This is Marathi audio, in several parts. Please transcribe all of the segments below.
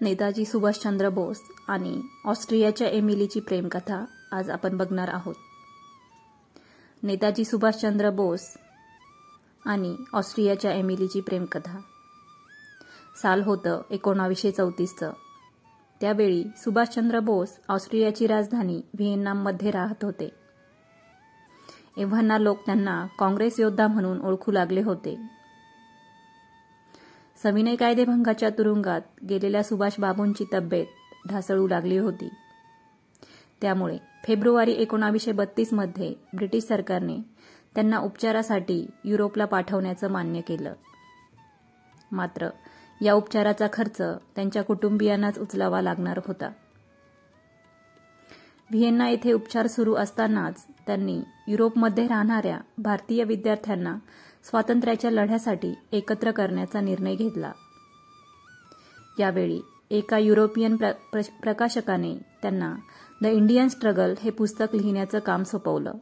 नेताजी सुभाषचंद्र बोस आणि ऑस्ट्रियाच्या एमिलीची प्रेमकथा आज आपण बघणार आहोत. नेताजी सुभाषचंद्र बोस आणि ऑस्ट्रियाच्या एमिलीची प्रेमकथा. साल होतं 1934चं. त्यावेळी सुभाषचंद्र बोस ऑस्ट्रियाची राजधानी व्हिएन्नामध्ये राहत होते. एव्हाना लोक त्यांना काँग्रेस योद्धा म्हणून ओळखू लागले होते. सविनय कायदेभंगाच्या तुरुंगात गेलेल्या सुभाषबाबूंची तब्येत ढासळू लागली होती. त्यामुळे फेब्रुवारी 1932 मध्ये ब्रिटिश सरकारने त्यांना उपचारासाठी युरोपला पाठवण्याचं मान्य केलं. मात्र या उपचाराचा खर्च त्यांच्या कुटुंबियांनाच उचलावा लागणार होता. व्हिएन्ना येथे उपचार सुरू असतानाच त्यांनी युरोपमध्ये राहणाऱ्या भारतीय विद्यार्थ्यांना स्वातंत्र्याच्या लढ्यासाठी एकत्र करण्याचा निर्णय घेतला. यावेळी एका युरोपियन प्रकाशकाने त्यांना द इंडियन स्ट्रगल हे पुस्तक लिहिण्याचं काम सोपवलं.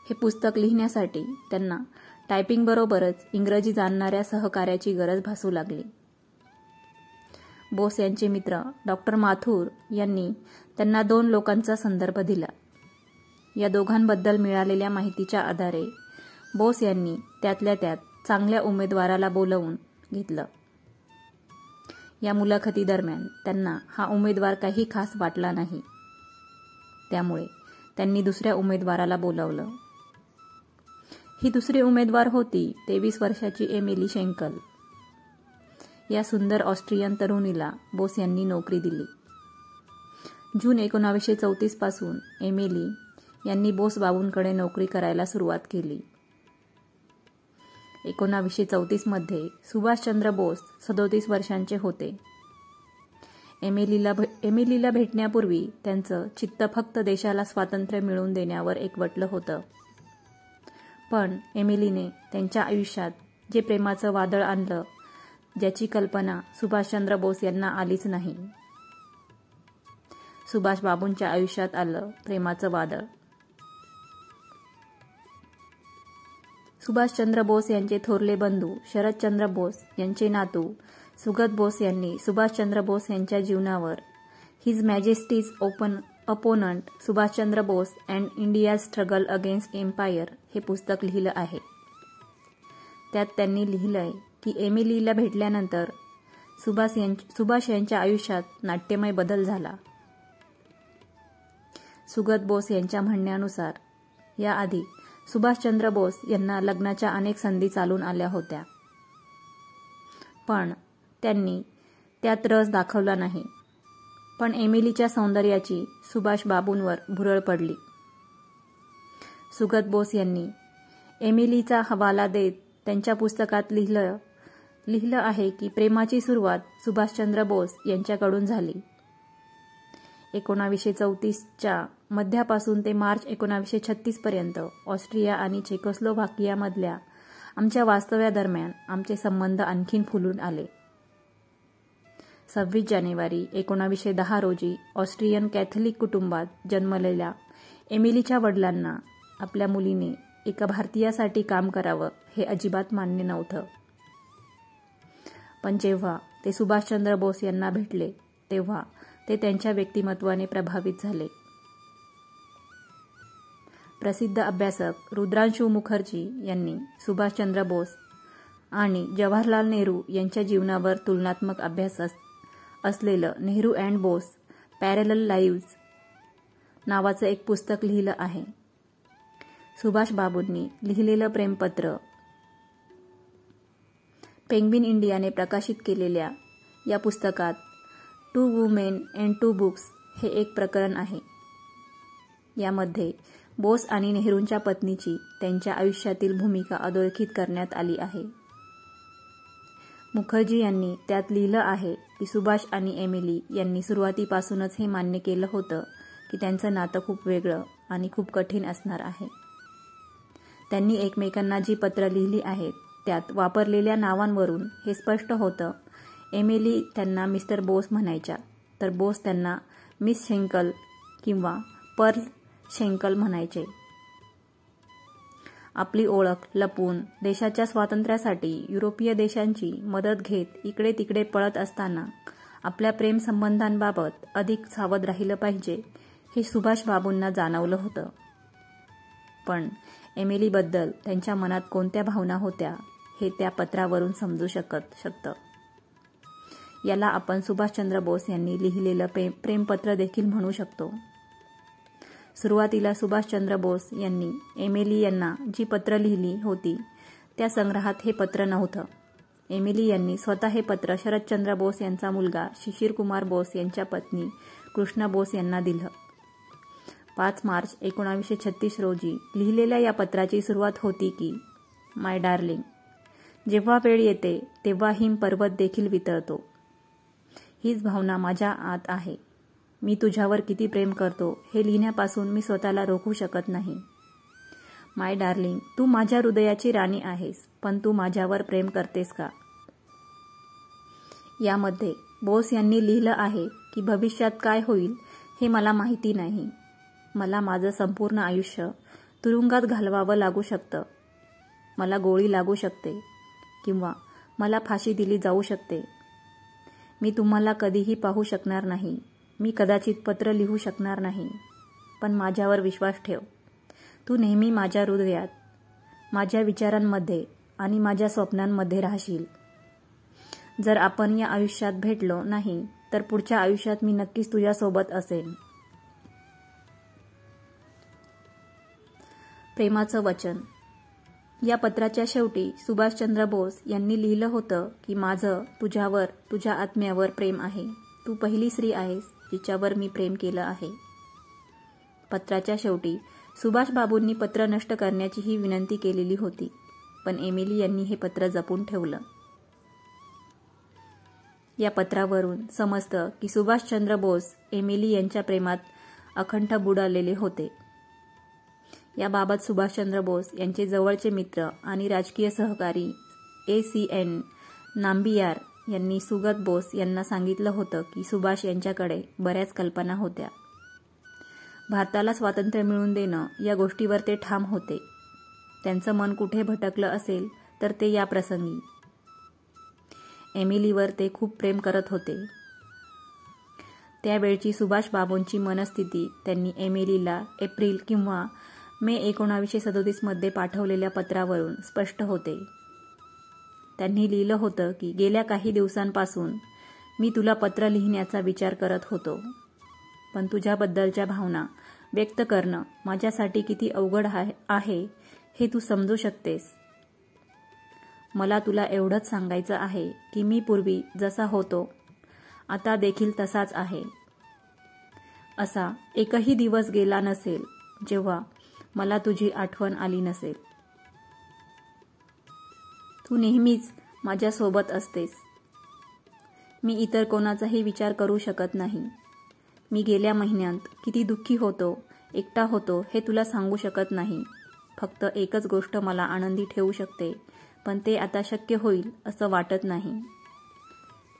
हे पुस्तक लिहिण्यासाठी त्यांना टायपिंगबरोबरच इंग्रजी जाणणाऱ्या सहकार्याची गरज भासू लागली. बोस यांचे मित्र डॉक्टर माथुर यांनी त्यांना 2 लोकांचा संदर्भ दिला. या दोघांबद्दल मिळालेल्या माहितीच्या आधारे बोस यांनी त्यातल्या त्यात चांगल्या उमेदवाराला बोलवून घेतलं. या मुलाखतीदरम्यान त्यांना हा उमेदवार काही खास वाटला नाही. त्यामुळे त्यांनी दुसऱ्या उमेदवाराला बोलावलं. ही दुसरी उमेदवार होती 23 वर्षाची एमिली शेंकल. या सुंदर ऑस्ट्रियन तरुणीला बोस यांनी नोकरी दिली. जून 1934 पासून एमिली यांनी बोस बाबूंकडे नोकरी करायला सुरुवात केली. 1934 मध्ये सुभाषचंद्र बोस 37 वर्षांचे होते. एमिलीला भेटण्यापूर्वी त्यांचं चित्त फक्त देशाला स्वातंत्र्य मिळवून देण्यावर एकवटलं होतं. पण एमिलीने त्यांच्या आयुष्यात जे प्रेमाचं वादळ आणलं, ज्याची कल्पना सुभाषचंद्र बोस यांना आलीच नाही. सुभाष बाबूंच्या आयुष्यात आलं प्रेमाचं वादळ. सुभाषचंद्र बोस यांचे थोरले बंधू शरदचंद्र बोस यांचे नातू सुगत बोस यांनी सुभाषचंद्र बोस यांच्या जीवनावर his majesty's opponent Subhashchandra Bose and India's struggle against empire हे पुस्तक लिहिलं आहे. त्यात त्यांनी लिहिलंय की एमिलीला भेटल्यानंतर सुभाष यांच्या आयुष्यात नाट्यमय बदल झाला. सुगत बोस यांच्या म्हणण्यानुसार याआधी सुभाषचंद्र बोस यांना लग्नाच्या अनेक संधी चालून आल्या होत्या, पण त्यांनी त्यात रस दाखवला नाही. पण एमिलीच्या सौंदर्याची सुभाष बाबूंवर भुरळ पडली. सुगत बोस यांनी एमिलीचा हवाला देत त्यांच्या पुस्तकात लिहिलं आहे की प्रेमाची सुरुवात सुभाषचंद्र बोस यांच्याकडून झाली. 1934च्या मध्यापासून ते मार्च 1936 पर्यंत ऑस्ट्रिया आणि चेकोस्लोव्हाकियामधल्या आमच्या वास्तव्यादरम्यान आमचे संबंध आणखीन फुलून आले. 26 जानेवारी 1910 रोजी ऑस्ट्रियन कॅथलिक कुटुंबात जन्मलेल्या एमिलीच्या वडिलांना आपल्या मुलीने एका भारतीयासाठी काम करावं हे अजिबात मान्य नव्हतं. पण जेव्हा ते सुभाषचंद्र बोस यांना भेटले तेव्हा ते त्यांच्या व्यक्तिमत्वाने प्रभावित झाले. प्रसिद्ध अभ्यासक रुद्रांशू मुखर्जी यांनी सुभाषचंद्र बोस आणि जवाहरलाल नेहरू यांच्या जीवनावर तुलनात्मक अभ्यास असलेलं नेहरू अँड बोस पॅरलल लाईव्ह्ज नावाचं एक पुस्तक लिहिलं आहे. सुभाष बाबूंनी लिहिलेलं प्रेमपत्र पेंग्विन इंडियाने प्रकाशित केलेल्या या पुस्तकात 2 वुमेन अँड 2 बुक्स हे एक प्रकरण आहे. यामध्ये बोस आणि नेहरूंच्या पत्नीची त्यांच्या आयुष्यातील भूमिका अधोरेखित करण्यात आली आहे. मुखर्जी यांनी त्यात लिहिलं आहे की सुभाष आणि एमिली यांनी सुरुवातीपासूनच हे मान्य केलं होतं की त्यांचं नातं खूप वेगळं आणि खूप कठीण असणार आहे. त्यांनी एकमेकांना जी पत्र लिहिली आहेत त्यात वापरलेल्या नावांवरून हे स्पष्ट होतं. एमिली त्यांना मिस्टर बोस म्हणायच्या, तर बोस त्यांना मिस शेंकल किंवा पर्ल शेंकल म्हणायचे. आपली ओळख लपवून देशाच्या स्वातंत्र्यासाठी युरोपीय देशांची मदत घेत इकडे तिकडे पळत असताना आपल्या प्रेमसंबंधांबाबत अधिक सावध राहिलं पाहिजे हे सुभाषबाबूंना जाणवलं होतं. पण एमिलीबद्दल त्यांच्या मनात कोणत्या भावना होत्या हे त्या पत्रावरून समजू शकतं. याला आपण सुभाषचंद्र बोस यांनी लिहिलेलं प्रेमपत्र देखील म्हणू शकतो. सुरुवातीला सुभाषचंद्र बोस यांनी एमिली यांना जी पत्र लिहिली होती त्या संग्रहात हे पत्र नव्हतं. एमिली यांनी स्वतः हे पत्र शरदचंद्र बोस यांचा मुलगा शिशिर कुमार बोस यांच्या पत्नी कृष्णा बोस यांना दिलं. 5 मार्च 1936 रोजी लिहिलेल्या या पत्राची सुरुवात होती की, माय डार्लिंग, जेव्हा वेळ येते तेव्हा हिम पर्वत देखील वितळतो. हीच भावना माझ्या आत आहे. मी तुझ्यावर किती प्रेम करतो हे लिहिण्यापासून मी स्वतःला रोखू शकत नाही. माय डार्लिंग, तू माझ्या हृदयाची राणी आहेस, पण तू माझ्यावर प्रेम करतेस का? यामध्ये बोस यांनी लिहिलं आहे की भविष्यात काय होईल हे मला माहिती नाही. मला माझं संपूर्ण आयुष्य तुरुंगात घालवावं लागू शकतं. मला गोळी लागू शकते किंवा मला फाशी दिली जाऊ शकते. मी तुम्हाला कधीही पाहू शकणार नाही. मी कदाचित पत्र लिहू शकणार नाही. पण माझ्यावर विश्वास ठेव. तू नेहमी माझ्या हृदयात, माझ्या विचारांमध्ये आणि माझ्या स्वप्नांमध्ये राहशील. जर आपण या आयुष्यात भेटलो नाही तर पुढच्या आयुष्यात मी नक्कीच तुझ्यासोबत असेन. प्रेमाचं वचन. या पत्राच्या शेवटी सुभाषचंद्र बोस यांनी लिहिलं होतं की माझं तुझ्यावर, तुझ्या आत्म्यावर प्रेम आहे. तू पहिली स्त्री आहेस जिच्यावर मी प्रेम केलं आहे. पत्राच्या शेवटी सुभाषबाबूंनी पत्र नष्ट करण्याची ही विनंती केलेली होती, पण एमिली यांनी हे पत्र जपून ठेवलं. या पत्रावरून समजतं की सुभाषचंद्र बोस एमिली यांच्या प्रेमात अखंड बुडालेले होते. याबाबत सुभाषचंद्र बोस यांचे जवळचे मित्र आणि राजकीय सहकारी ACN नांबियार यांनी सुगत बोस यांना सांगितलं होतं की सुभाष यांच्याकडे बऱ्याच कल्पना होत्या. भारताला स्वातंत्र्य मिळवून देणं या गोष्टीवर ते ठाम होते. त्यांचं मन कुठे भटकलं असेल तर ते या प्रसंगी. एमिलीवर ते खूप प्रेम करत होते. त्यावेळची सुभाषबाबूंची मनस्थिती त्यांनी एमिलीला एप्रिल किंवा मे 1937 मध्ये पाठवलेल्या पत्रावरून स्पष्ट होते. त्यांनी लिहिलं होतं की गेल्या काही दिवसांपासून मी तुला पत्र लिहिण्याचा विचार करत होतो, पण तुझ्याबद्दलच्या भावना व्यक्त करणं माझ्यासाठी किती अवघड आहे हे तू समजू शकतेस. मला तुला एवढंच सांगायचं आहे की मी पूर्वी जसा होतो आता देखील तसाच आहे. असा एकही दिवस गेला नसेल जेव्हा मला तुझी आठवण आली नसेल. तू नेहमीच माझ्या सोबत असतेस. मी इतर कोणाचाही विचार करू शकत नाही. मी गेल्या महिन्यात किती दुःखी होतो, एकटा होतो हे तुला सांगू शकत नाही. फक्त एकच गोष्ट मला आनंदी ठेवू शकते, पण ते आता शक्य होईल असं वाटत नाही.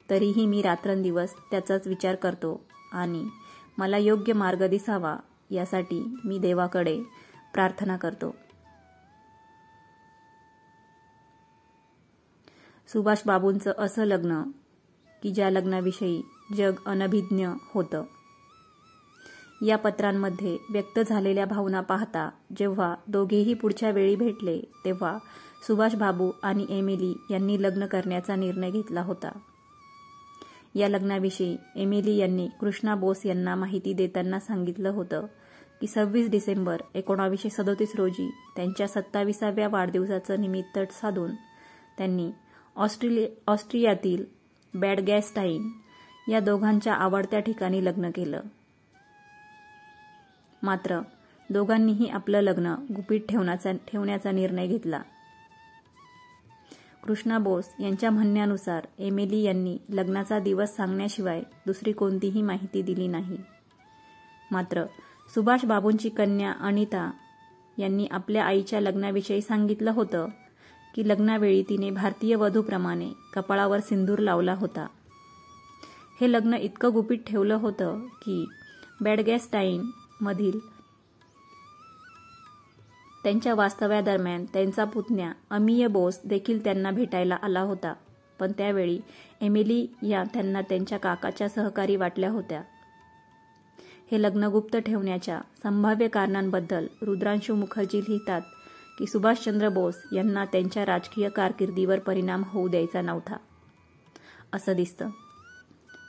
तरीही मी रात्रंदिवस त्याचाच विचार करतो आणि मला योग्य मार्ग दिसावा यासाठी मी देवाकडे प्रार्थना करतो. सुभाषबाबूंचं असं लग्न की ज्या लग्नाविषयी जग अनभिज्ञ होतं. या पत्रांमध्ये व्यक्त झालेल्या भावना पाहता जेव्हा दोघेही पुढच्या वेळी भेटले तेव्हा सुभाषबाबू आणि एमिली यांनी लग्न करण्याचा निर्णय घेतला होता. या लग्नाविषयी एमिली यांनी कृष्णा बोस यांना माहिती देताना सांगितलं होतं की 26 डिसेंबर 1937 रोजी त्यांच्या 27व्या वाढदिवसाचं निमित्त साधून त्यांनी ऑस्ट्रियातील बॅड गॅस्टाईन या दोघांच्या आवडत्या ठिकाणी लग्न केलं. मात्र दोघांनीही आपलं लग्न गुपित ठेवण्याचा निर्णय घेतला. कृष्णा बोस यांच्या म्हणण्यानुसार एमिली यांनी लग्नाचा दिवस सांगण्याशिवाय दुसरी कोणतीही माहिती दिली नाही. मात्र सुभाषबाबूंची कन्या अनिता यांनी आपल्या आईच्या लग्नाविषयी सांगितलं होतं की लग्नावेळी तिने भारतीय वधूप्रमाणे कपाळावर सिंदूर लावला होता. हे लग्न इतकं गुपित ठेवलं होतं की बॅडगॅस्टाईन मधील त्यांच्या वास्तव्यादरम्यान त्यांचा पुतण्या अमिय बोस देखील त्यांना भेटायला आला होता, पण त्यावेळी एमिली या त्यांना त्यांच्या काकाच्या सहकारी वाटल्या होत्या. हे लग्न गुप्त ठेवण्याच्या संभाव्य कारणांबद्दल रुद्रांशू मुखर्जी लिहितात की सुभाषचंद्र बोस यांना त्यांच्या राजकीय कारकिर्दीवर परिणाम होऊ द्यायचा नव्हता. असं दिसतं.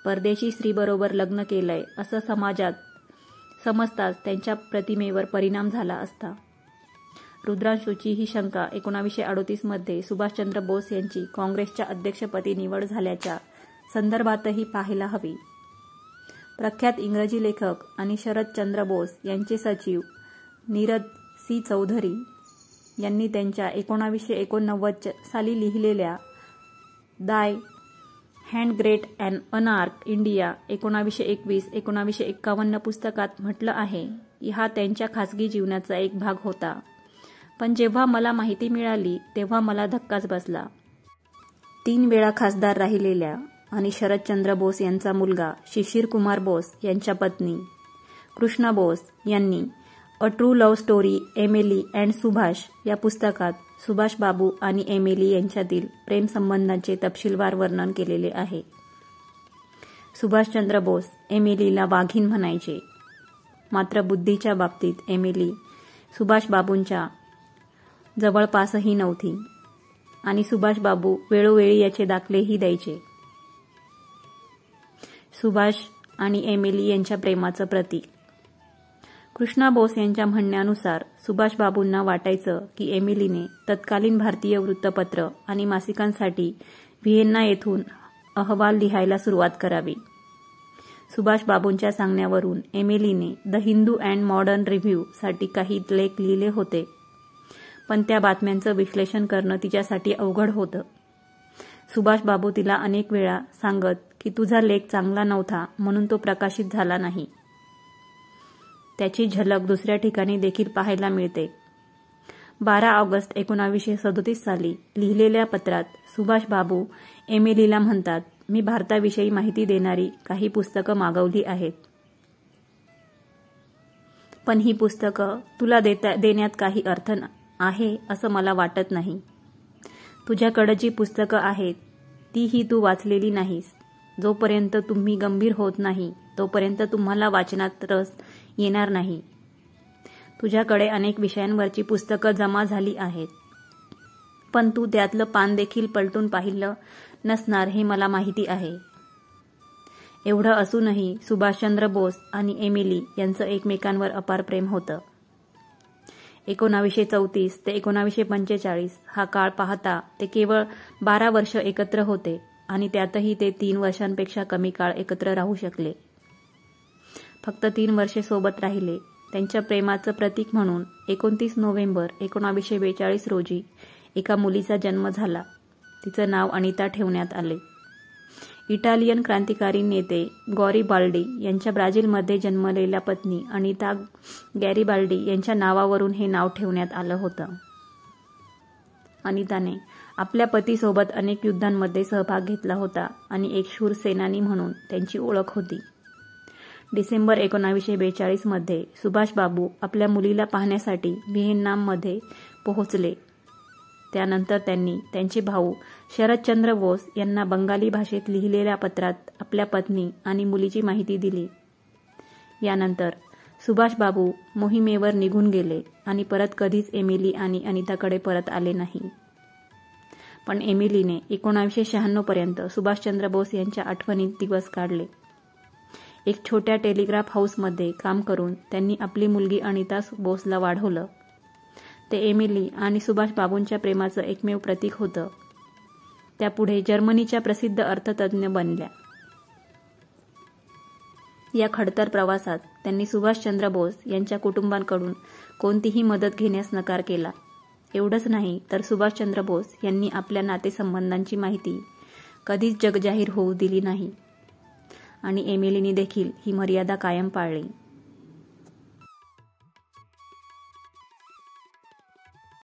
परदेशी स्त्रीबरोबर लग्न केलंय असं समाजात समजताच त्यांच्या प्रतिमेवर परिणाम झाला असता. रुद्रांशूची ही शंका 1938 मध्ये सुभाषचंद्र बोस यांची काँग्रेसच्या अध्यक्षपदी निवड झाल्याच्या संदर्भातही पाहायला हवी. प्रख्यात इंग्रजी लेखक आणि शरदचंद्र बोस यांचे सचिव नीरज सी चौधरी यांनी त्यांच्या 1989 साली लिहिलेल्या दाय हँड ग्रेट अँड अनआर्क्ड इंडिया 1921-1951 पुस्तकात म्हटलं आहे की हा त्यांच्या खासगी जीवनाचा एक भाग होता. पण जेव्हा मला माहिती मिळाली तेव्हा मला धक्काच बसला. 3 वेळा खासदार राहिलेल्या आणि शरदचंद्र बोस यांचा मुलगा शिशिर कुमार बोस यांच्या पत्नी कृष्णा बोस यांनी a true love story Emily and Subhash या पुस्तकात सुभाष बाबू आणि एमिली यांच्यातील प्रेमसंबंधांचे तपशीलवार वर्णन केलेले आहे. सुभाषचंद्र बोस एमिलीला वाघीण म्हणायचे, मात्र बुद्धीच्या बाबतीत एमिली सुभाष बाबूंच्या जवळपासही नव्हती आणि सुभाष बाबू वेळोवेळी याचे दाखलेही द्यायचे. सुभाष आणि एमिली यांच्या प्रेमाचं प्रतीक. कृष्णा बोस यांच्या म्हणण्यानुसार सुभाष बाबूंना वाटायचं की एमिलीने तत्कालीन भारतीय वृत्तपत्र आणि मासिकांसाठी व्हिएन्ना येथून अहवाल लिहायला सुरुवात करावी. सुभाष बाबूंच्या सांगण्यावरून एमिलीने the Hindu and modern review साठी काही लेख लिहिले होते, पण त्या बातम्यांचं विश्लेषण करणं तिच्यासाठी अवघड होतं. सुभाष बाबू तिला अनेक वेळा सांगत की तुझा लेख चांगला नव्हता म्हणून तो प्रकाशित झाला नाही. त्याची झलक दुसऱ्या ठिकाणी देखील पाहायला मिळते. 12 ऑगस्ट 1937 साली लिहिलेल्या पत्रात सुभाष बाबू एमिलीला म्हणतात, मी भारताविषयी माहिती देणारी काही पुस्तकं मागवली आहेत, पण ही पुस्तकं तुला देण्यात काही अर्थ आहे असं मला वाटत नाही. तुझ्याकडं जी पुस्तकं आहेत तीही तू वाचलेली नाहीस. जोपर्यंत तुम्ही गंभीर होत नाही तोपर्यंत तुम्हाला वाचनात रस येणार नाही. तुझ्याकडे अनेक विषयांवरची पुस्तकं जमा झाली आहेत, पण तू त्यातलं पान देखील पलटून पाहिलं नसणार हे मला माहिती आहे. एवढं असूनही सुभाषचंद्र बोस आणि एमिली यांचं एकमेकांवर अपार प्रेम होतं. 1934 ते 1945 हा काळ पाहता ते केवळ 12 वर्ष एकत्र होते आणि त्यातही ते 3 वर्षांपेक्षा कमी काळ एकत्र राहू शकले. फक्त 3 वर्षे सोबत राहिले. त्यांच्या प्रेमाचं प्रतीक म्हणून 29 नोव्हेंबर 1942 रोजी एका मुलीचा जन्म झाला. तिचं नाव अनिता ठेवण्यात आले. इटालियन क्रांतिकारी नेते गॅरिबाल्डी यांच्या ब्राझीलमध्ये जन्मलेल्या पत्नी अनिता गॅरिबाल्डी यांच्या नावावरून हे नाव ठेवण्यात आलं होतं. अनिताने आपल्या पतीसोबत अनेक युद्धांमध्ये सहभाग घेतला होता आणि एक शूर सेनानी म्हणून त्यांची ओळख होती. डिसेंबर 1942 मध्ये सुभाष बाबू आपल्या मुलीला पाहण्यासाठी व्हिएन्नामध्ये पोहोचले. त्यानंतर त्यांनी त्यांचे भाऊ शरदचंद्र बोस यांना बंगाली भाषेत लिहिलेल्या पत्रात आपल्या पत्नी आणि मुलीची माहिती दिली. यानंतर सुभाष बाबू मोहिमेवर निघून गेले आणि परत कधीच एमिली आणि अनिताकडे परत आले नाही. पण एमिलीने 1996 पर्यंत सुभाषचंद्र बोस यांच्या आठवणीत दिवस काढले. एक छोट्या टेलिग्राफ हाऊसमध्ये काम करून त्यांनी आपली मुलगी अनिता बोसला वाढवलं. ते एमिली आणि सुभाष बाबूंच्या प्रेमाचं एकमेव प्रतीक होतं. त्या पुढे जर्मनीच्या प्रसिद्ध अर्थतज्ज्ञ बनल्या. या खडतर प्रवासात त्यांनी सुभाषचंद्र बोस यांच्या कुटुंबांकडून कोणतीही मदत घेण्यास नकार केला. एवढंच नाही तर सुभाषचंद्र बोस यांनी आपल्या नातेसंबंधांची माहिती कधीच जगजाहीर होऊ दिली नाही आणि एमिलीने देखील ही मर्यादा कायम पाळली.